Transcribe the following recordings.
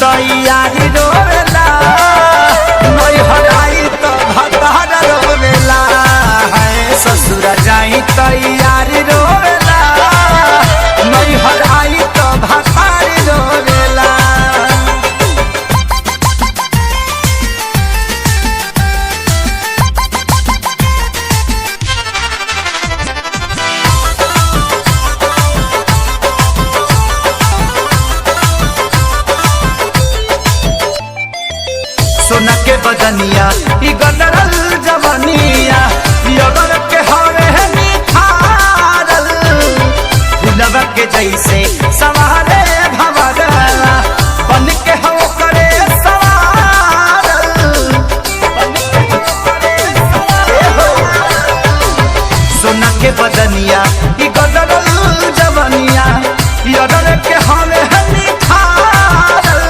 तैयारी रोवेला नैहर आई तो भतार रोवेला है ससुर जाई तैयारी रोवेला नैहर आई तो भतार रोवेला। सोना के बदनिया ई गदरल जवनिया यगर के हवे निखारल फुलवा के जैसे सवारे भवरला बन के हो करे सवारल बन के हो करे सोना के बदनिया ई गदरल जवनिया यगर के हवे निखारल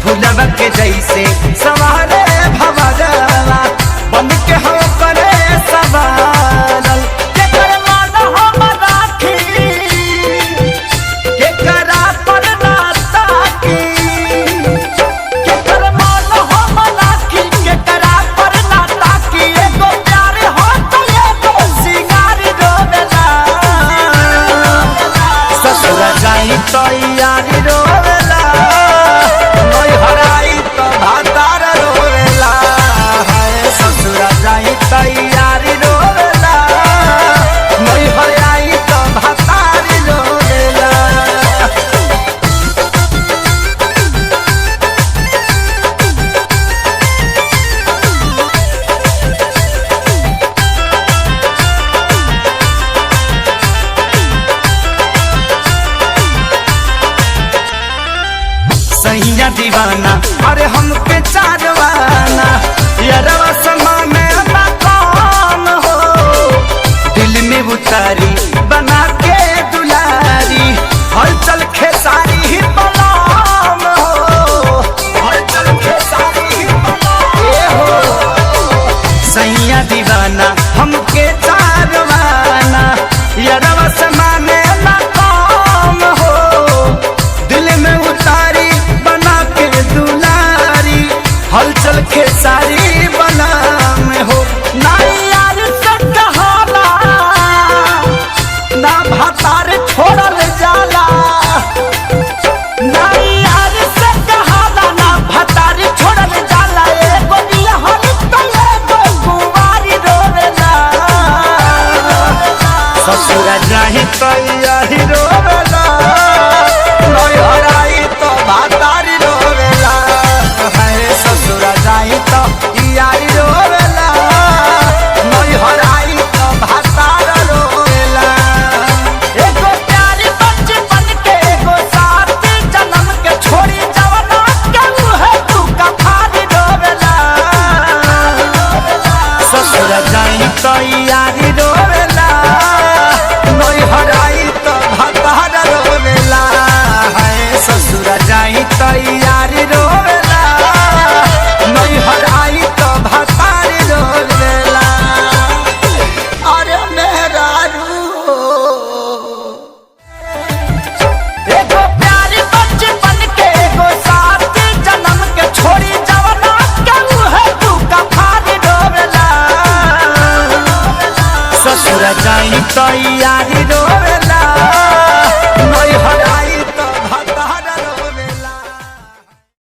फुलवा के जैसे सवारे भवरला बन के हो करे सवारल केकर मान हम राखी केकरा पर ना ताकी केकर मान हम राखी केकरा पर ना ताकी एगो प्यार हो तो एगो सिंगार रोवेला ससुर जाई तैयारी रोवेला नैहर आई तो भतार रोवेला है ससुर जाई तैयारी रोवेला नैहर आई तो भतार रोवेला। सैया दीवाना अरे हमके चारवाना यारवा समा में मकान हो दिल में उतारी बना के दुलारी हलचल खेसारी ही बलाम हो हलचल खेसारी ही बलाम हो सैया दीवाना हमके चारवाना यारवा समा में मकान हो दिल में उतारी हलचल खेसारी बना में हो ना यार से कहाला ना भतार छोड़ल जाला ना यार से कहाला ना भतार छोड़ल जाला एगो निहल तो एगो कुंवारी रोवेला ससुर जाही तैयारी रोवेला नैहर आई तो भतार रोवेला ससुर जाई तो यारी रोवेला नैहर आई तो भतार रोवेला एगो प्यारी बचपन के एगो साथ जन्म के छोड़ी जवना के मुहे तू कफारी रोवेला ससुर जाई तो यारी रोवेला नैहर आई तो भतार रोवेला है ससुर जाई तो यारी रोवेला नैहर आई तो भतार रोवेला। अरे मेरा एगो प्यारी बचपन के एगो साथ जन्म के छोड़ी जवना के मुहे तू कफारी रोवेला ससुर जाई तो यारी रोवेला